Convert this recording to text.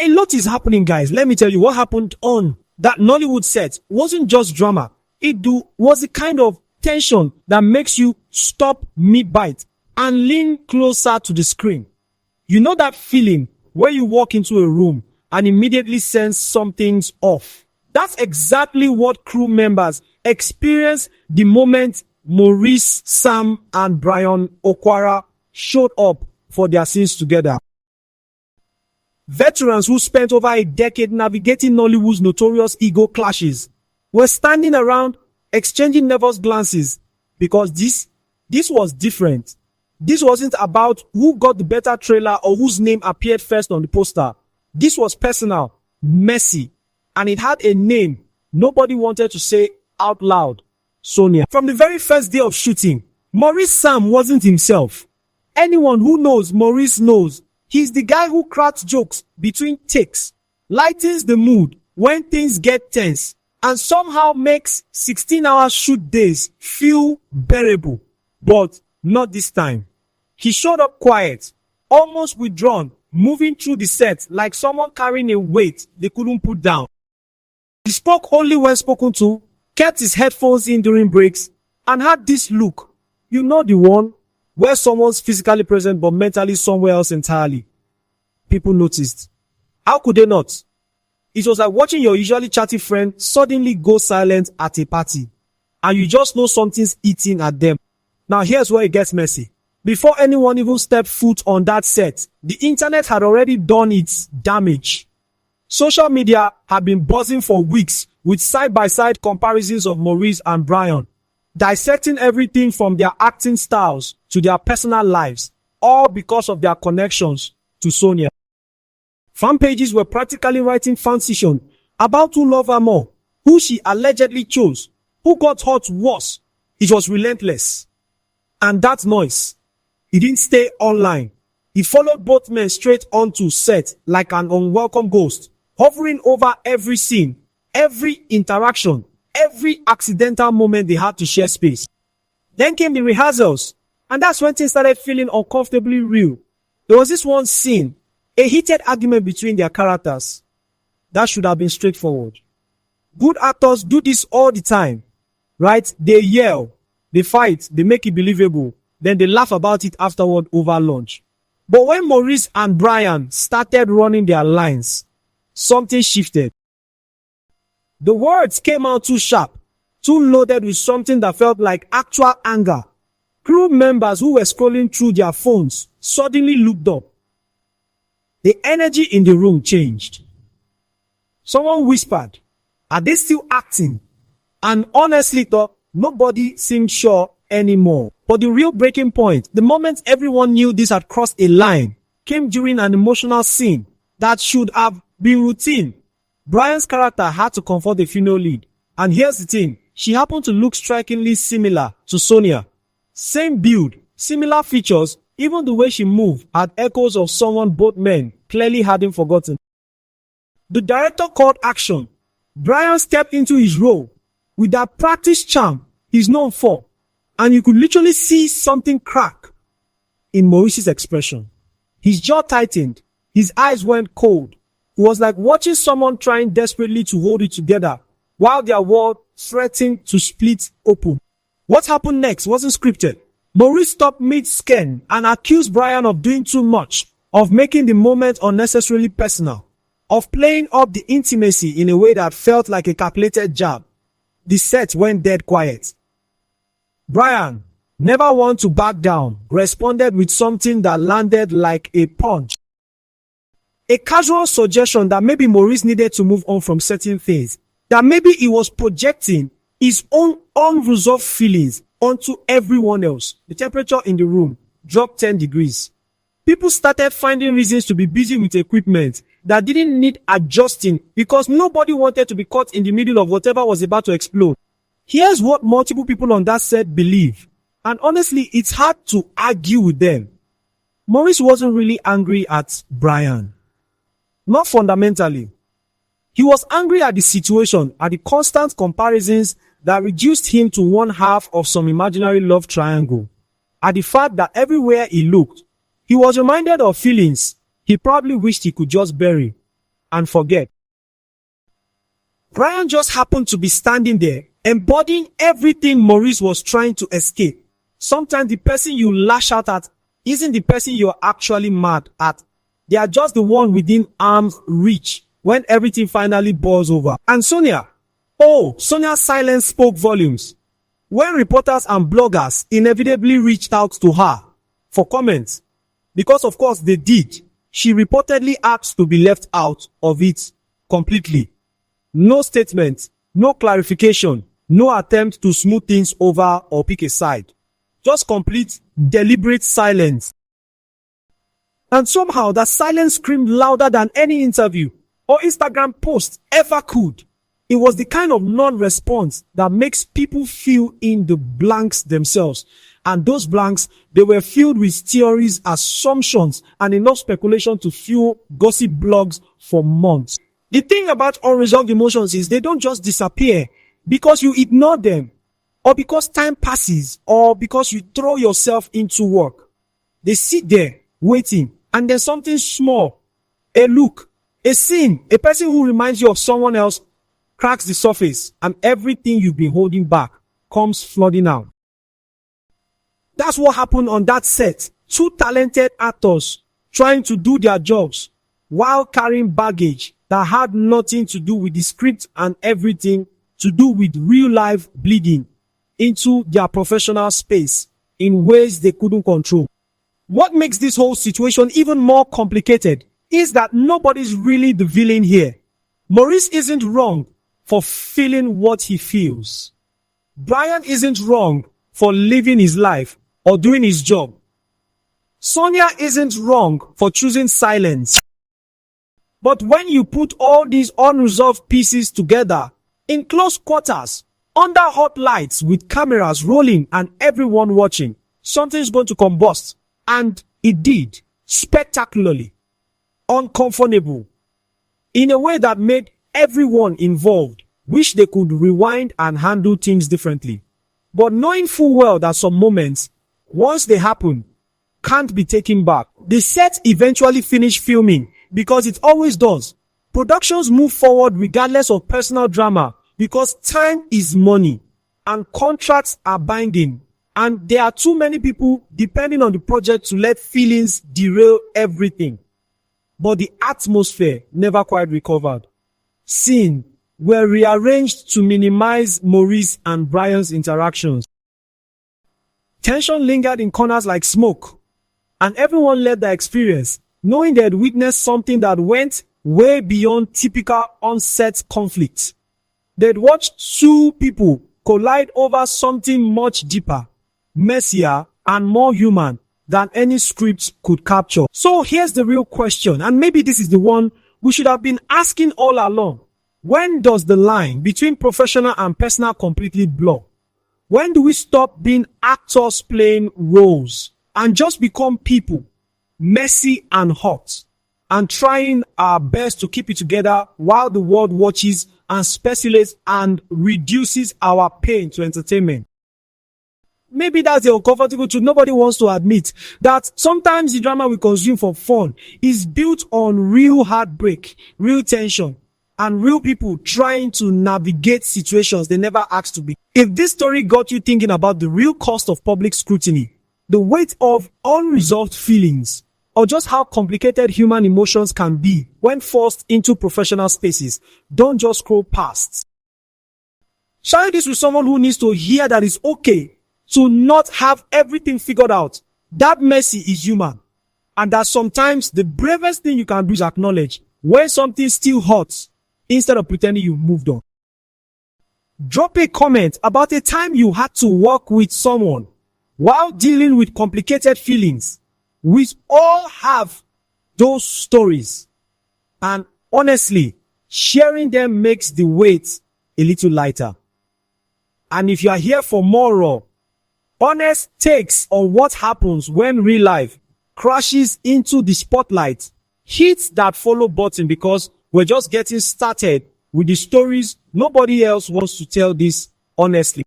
A lot is happening, guys. Let me tell you what happened on that Nollywood set wasn't just drama. Was the kind of tension that makes you stop mid-bite and lean closer to the screen. You know that feeling where you walk into a room and immediately sense something's off. That's exactly what crew members experienced the moment Maurice, Sam, and Brian Okwara showed up for their scenes together. Veterans who spent over a decade navigating Nollywood's notorious ego clashes were standing around exchanging nervous glances because this was different. This wasn't about who got the better trailer or whose name appeared first on the poster. This was personal, messy, and it had a name nobody wanted to say out loud: Sonia. From the very first day of shooting, Maurice Sam wasn't himself. Anyone who knows Maurice knows he's the guy who cracks jokes between takes, lightens the mood when things get tense, and somehow makes 16-hour shoot days feel bearable. But not this time. He showed up quiet, almost withdrawn, moving through the set like someone carrying a weight they couldn't put down. He spoke only when spoken to, kept his headphones in during breaks, and had this look. You know the one where someone's physically present but mentally somewhere else entirely. People noticed. How could they not? It was like watching your usually chatty friend suddenly go silent at a party, and you just know something's eating at them. Now here's where it gets messy. Before anyone even stepped foot on that set, the internet had already done its damage. Social media had been buzzing for weeks with side-by-side comparisons of Maurice and Brian, dissecting everything from their acting styles to their personal lives, all because of their connections to Sonia. Fan pages were practically writing fanfiction about who loved her more, who she allegedly chose, who got hurt worse. It was relentless. And that noise, it didn't stay online. It followed both men straight onto set like an unwelcome ghost, hovering over every scene, every interaction, every accidental moment they had to share space. Then came the rehearsals, and that's when things started feeling uncomfortably real. There was this one scene, a heated argument between their characters. That should have been straightforward. Good actors do this all the time, right? They yell, they fight, they make it believable, then they laugh about it afterward over lunch. But when Maurice and Brian started running their lines, something shifted. The words came out too sharp, too loaded with something that felt like actual anger. Crew members who were scrolling through their phones suddenly looked up. The energy in the room changed. Someone whispered, "Are they still acting?" And honestly though, nobody seemed sure anymore. But the real breaking point, the moment everyone knew this had crossed a line, came during an emotional scene that should have been routine. Brian's character had to comfort the female lead. And here's the thing, she happened to look strikingly similar to Sonia. Same build, similar features, even the way she moved had echoes of someone both men clearly hadn't forgotten. The director called action. Brian stepped into his role with that practiced charm he's known for, and you could literally see something crack in Maurice's expression. His jaw tightened, his eyes went cold. It was like watching someone trying desperately to hold it together while their world threatened to split open. What happened next wasn't scripted. Maurice stopped mid-scan and accused Brian of doing too much, of making the moment unnecessarily personal, of playing up the intimacy in a way that felt like a calculated jab. The set went dead quiet. Brian, never one to back down, responded with something that landed like a punch. A casual suggestion that maybe Maurice needed to move on from certain things, that maybe he was projecting his own unresolved feelings onto everyone else. The temperature in the room dropped 10 degrees. People started finding reasons to be busy with equipment that didn't need adjusting because nobody wanted to be caught in the middle of whatever was about to explode. Here's what multiple people on that set believe, and honestly, it's hard to argue with them. Maurice wasn't really angry at Brian. Not fundamentally. He was angry at the situation, at the constant comparisons that reduced him to one half of some imaginary love triangle, at the fact that everywhere he looked, he was reminded of feelings he probably wished he could just bury. and forget. Brian just happened to be standing there, embodying everything Maurice was trying to escape. Sometimes the person you lash out at isn't the person you're actually mad at. They are just the one within arm's reach when everything finally boils over. And Sonia's silence spoke volumes. When reporters and bloggers inevitably reached out to her for comments, because of course they did, she reportedly asked to be left out of it completely. No statement, no clarification, no attempt to smooth things over or pick a side. Just complete, deliberate silence. And somehow that silence screamed louder than any interview or Instagram post ever could. It was the kind of non-response that makes people fill in the blanks themselves. And those blanks, they were filled with theories, assumptions, and enough speculation to fuel gossip blogs for months. The thing about unresolved emotions is they don't just disappear because you ignore them, or because time passes, or because you throw yourself into work. They sit there, waiting, and then something small, a look, a scene, a person who reminds you of someone else, cracks the surface, and everything you've been holding back comes flooding out. That's what happened on that set. Two talented actors trying to do their jobs while carrying baggage that had nothing to do with the script and everything to do with real life bleeding into their professional space in ways they couldn't control. What makes this whole situation even more complicated is that nobody's really the villain here. Maurice isn't wrong for feeling what he feels. Brian isn't wrong for living his life or doing his job. Sonia isn't wrong for choosing silence. But when you put all these unresolved pieces together in close quarters, under hot lights with cameras rolling and everyone watching, something's going to combust. And it did, spectacularly, uncomfortable, in a way that made everyone involved wish they could rewind and handle things differently. But knowing full well that some moments, once they happen, can't be taken back. The set eventually finished filming because it always does. Productions move forward regardless of personal drama because time is money and contracts are binding. And there are too many people depending on the project to let feelings derail everything. But the atmosphere never quite recovered. Scenes were rearranged to minimize Maurice and Brian's interactions. Tension lingered in corners like smoke, and everyone led their experience, knowing they had witnessed something that went way beyond typical on-set conflict. They'd watched two people collide over something much deeper, messier, and more human than any script could capture. So here's the real question, and maybe this is the one we should have been asking all along. When does the line between professional and personal completely blur? When do we stop being actors playing roles and just become people, messy and hot, and trying our best to keep it together while the world watches and speculates and reduces our pain to entertainment? Maybe that's the uncomfortable truth nobody wants to admit, that sometimes the drama we consume for fun is built on real heartbreak, real tension, and real people trying to navigate situations they never asked to be. If this story got you thinking about the real cost of public scrutiny, the weight of unresolved feelings, or just how complicated human emotions can be when forced into professional spaces, don't just scroll past. Share this with someone who needs to hear that it's okay to not have everything figured out. That messy is human. And that sometimes the bravest thing you can do is acknowledge when something still hurts instead of pretending you moved on. Drop a comment about a time you had to work with someone while dealing with complicated feelings. We all have those stories. And honestly, sharing them makes the weight a little lighter. And if you are here for more raw, honest takes on what happens when real life crashes into the spotlight, hit that follow button, because we're just getting started with the stories nobody else wants to tell this honestly.